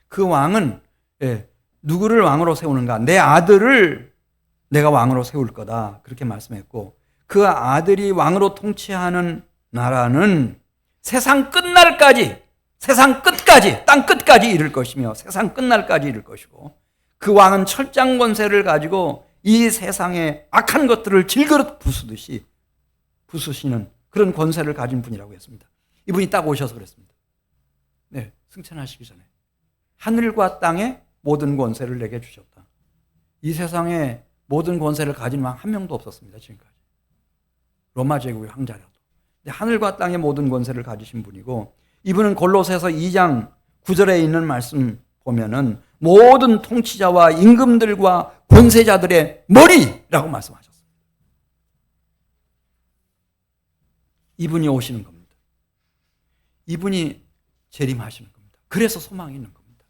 그 왕은 누구를 왕으로 세우는가? 내 아들을 내가 왕으로 세울 거다 그렇게 말씀했고 그 아들이 왕으로 통치하는 나라는 세상 끝날까지 세상 끝까지 땅 끝까지 이를 것이며 세상 끝날까지 이를 것이고 그 왕은 철장 권세를 가지고 이 세상의 악한 것들을 질그릇 부수듯이 부수시는 그런 권세를 가진 분이라고 했습니다. 이분이 딱 오셔서 그랬습니다. 네, 승천하시기 전에 하늘과 땅의 모든 권세를 내게 주셨다. 이 세상에 모든 권세를 가진 왕 한 명도 없었습니다. 지금까지. 로마 제국의 황자라도. 하늘과 땅의 모든 권세를 가지신 분이고 이분은 골로새서 2장 9절에 있는 말씀 보면은 모든 통치자와 임금들과 권세자들의 머리라고 말씀하셨습니다. 이분이 오시는 겁니다. 이분이 재림하시는 겁니다. 그래서 소망이 있는 겁니다.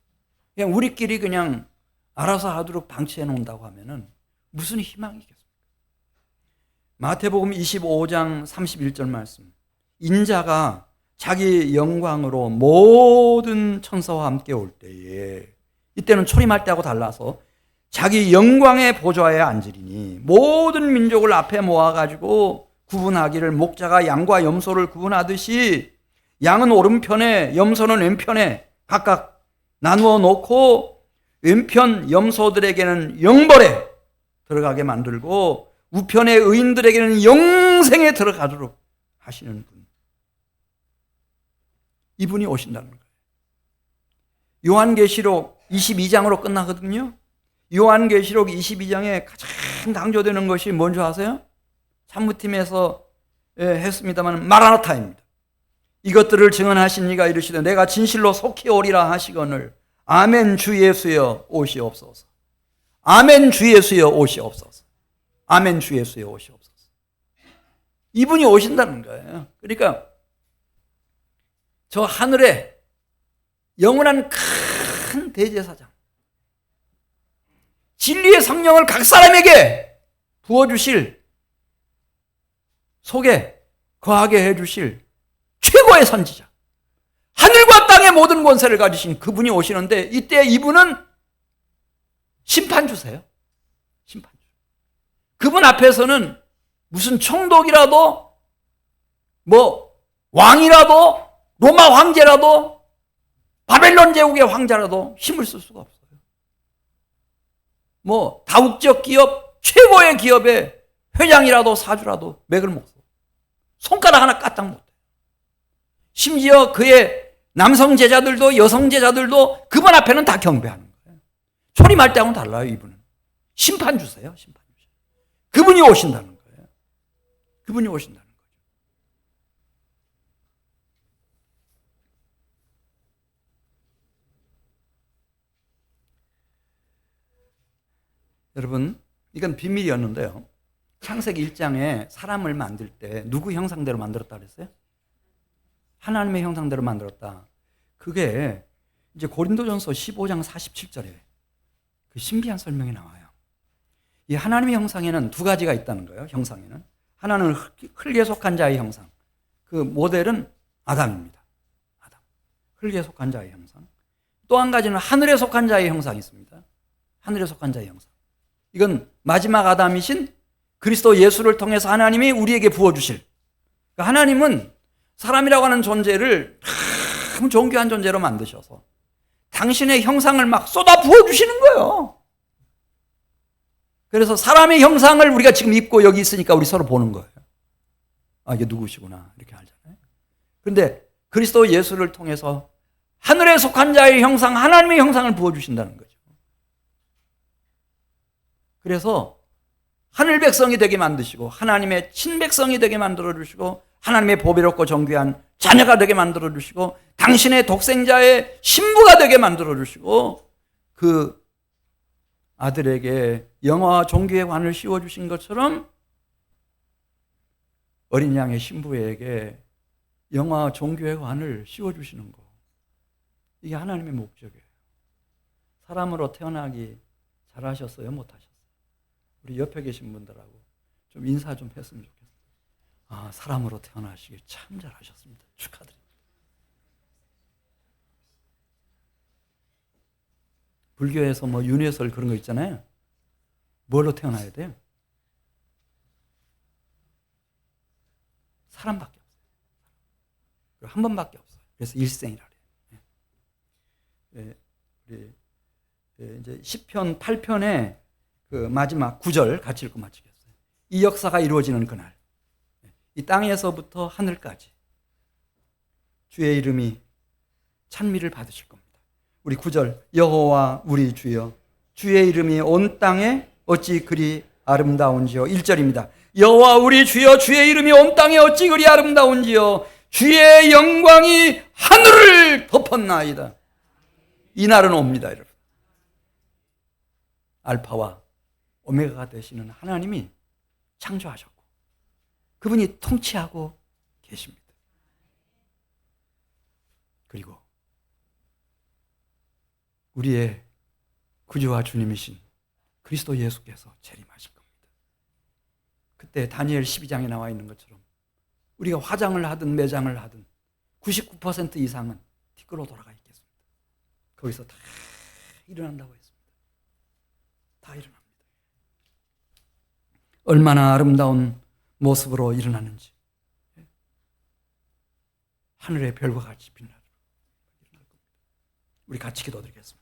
그냥 우리끼리 그냥 알아서 하도록 방치해 놓는다고 하면은 무슨 희망이 있겠습니까? 마태복음 25장 31절 말씀. 인자가 자기 영광으로 모든 천사와 함께 올 때에 이때는 초림할 때하고 달라서 자기 영광의 보좌에 앉으리니 모든 민족을 앞에 모아가지고 구분하기를 목자가 양과 염소를 구분하듯이 양은 오른편에 염소는 왼편에 각각 나누어 놓고 왼편 염소들에게는 영벌에 들어가게 만들고 우편의 의인들에게는 영생에 들어가도록 하시는 분. 이분이 오신다는 거예요. 요한계시록 22장으로 끝나거든요. 요한계시록 22장에 가장 강조되는 것이 뭔지 아세요? 산무팀에서 했습니다만 마라나타입니다. 이것들을 증언하신 이가 이르시되 내가 진실로 속히 오리라 하시거늘 아멘 주 예수여 오시옵소서. 아멘 주 예수여 오시옵소서. 아멘 주 예수여 오시옵소서. 이분이 오신다는 거예요. 그러니까 저 하늘에 영원한 큰 대제사장, 진리의 성령을 각 사람에게 부어주실, 속에 거하게 해주실 최고의 선지자, 하늘과 땅의 모든 권세를 가지신 그분이 오시는데 이때 이분은 심판주세요. 심판주. 그분 앞에서는 무슨 총독이라도 왕이라도 로마 황제라도 바벨론 제국의 황자라도 힘을 쓸 수가 없어요. 다국적 기업 최고의 기업의 회장이라도 사주라도 맥을 못 써. 손가락 하나 까딱 못해. 심지어 그의 남성 제자들도 여성 제자들도 그분 앞에는 다 경배하는 거예요. 소리말 때하고는 달라요. 이분은 심판주세요. 심판주세요. 그분이 오신다는 거예요. 그분이 오신다는 거예요. 여러분, 이건 비밀이었는데요. 창세기 1장에 사람을 만들 때 누구 형상대로 만들었다 그랬어요? 하나님의 형상대로 만들었다. 그게 이제 고린도전서 15장 47절에 그 신비한 설명이 나와요. 이 하나님의 형상에는 두 가지가 있다는 거예요. 형상에는 하나는 흙에 속한 자의 형상. 그 모델은 아담입니다. 아담. 흙에 속한 자의 형상. 또 한 가지는 하늘에 속한 자의 형상이 있습니다. 하늘에 속한 자의 형상. 이건 마지막 아담이신 그리스도 예수를 통해서 하나님이 우리에게 부어주실. 하나님은 사람이라고 하는 존재를 참 존귀한 존재로 만드셔서 당신의 형상을 막 쏟아 부어주시는 거예요. 그래서 사람의 형상을 우리가 지금 입고 여기 있으니까 우리 서로 보는 거예요. 아, 이게 누구시구나 이렇게 알잖아요. 그런데 그리스도 예수를 통해서 하늘에 속한 자의 형상, 하나님의 형상을 부어주신다는 거죠. 그래서 하늘 백성이 되게 만드시고 하나님의 친백성이 되게 만들어주시고 하나님의 보배롭고 존귀한 자녀가 되게 만들어주시고 당신의 독생자의 신부가 되게 만들어주시고 그 아들에게 영화와 존귀의 관을 씌워주신 것처럼 어린 양의 신부에게 영화와 존귀의 관을 씌워주시는 거. 이게 하나님의 목적이에요. 사람으로 태어나기 잘하셨어요? 못하셨어요? 우리 옆에 계신 분들하고 좀 인사 좀 했으면 좋겠어요. 아, 사람으로 태어나시기 참 잘하셨습니다. 축하드립니다. 불교에서 윤회설 그런 거 있잖아요. 뭘로 태어나야 돼요? 사람밖에 없어요. 한 번밖에 없어요. 그래서 일생이라 그래요. 우리 이제 시편 8편의 그 마지막 9절 같이 읽고 마치겠어요. 이 역사가 이루어지는 그날, 이 땅에서부터 하늘까지 주의 이름이 찬미를 받으실 겁니다. 우리 9절, 여호와 우리 주여 주의 이름이 온 땅에 어찌 그리 아름다운지요. 1절입니다. 여호와 우리 주여 주의 이름이 온 땅에 어찌 그리 아름다운지요. 주의 영광이 하늘을 덮었나이다. 이 날은 옵니다, 여러분. 알파와 오메가가 되시는 하나님이 창조하셨고 그분이 통치하고 계십니다. 그리고 우리의 구주와 주님이신 그리스도 예수께서 재림하실 겁니다. 그때 다니엘 12장에 나와 있는 것처럼 우리가 화장을 하든 매장을 하든 99% 이상은 뒷걸로 돌아가 있겠습니다. 거기서 다 일어난다고 했습니다. 다 일어납니다. 얼마나 아름다운 모습으로 일어나는지 하늘의 별과 같이 빛나도록 일어날 겁니다. 우리 같이 기도드리겠습니다.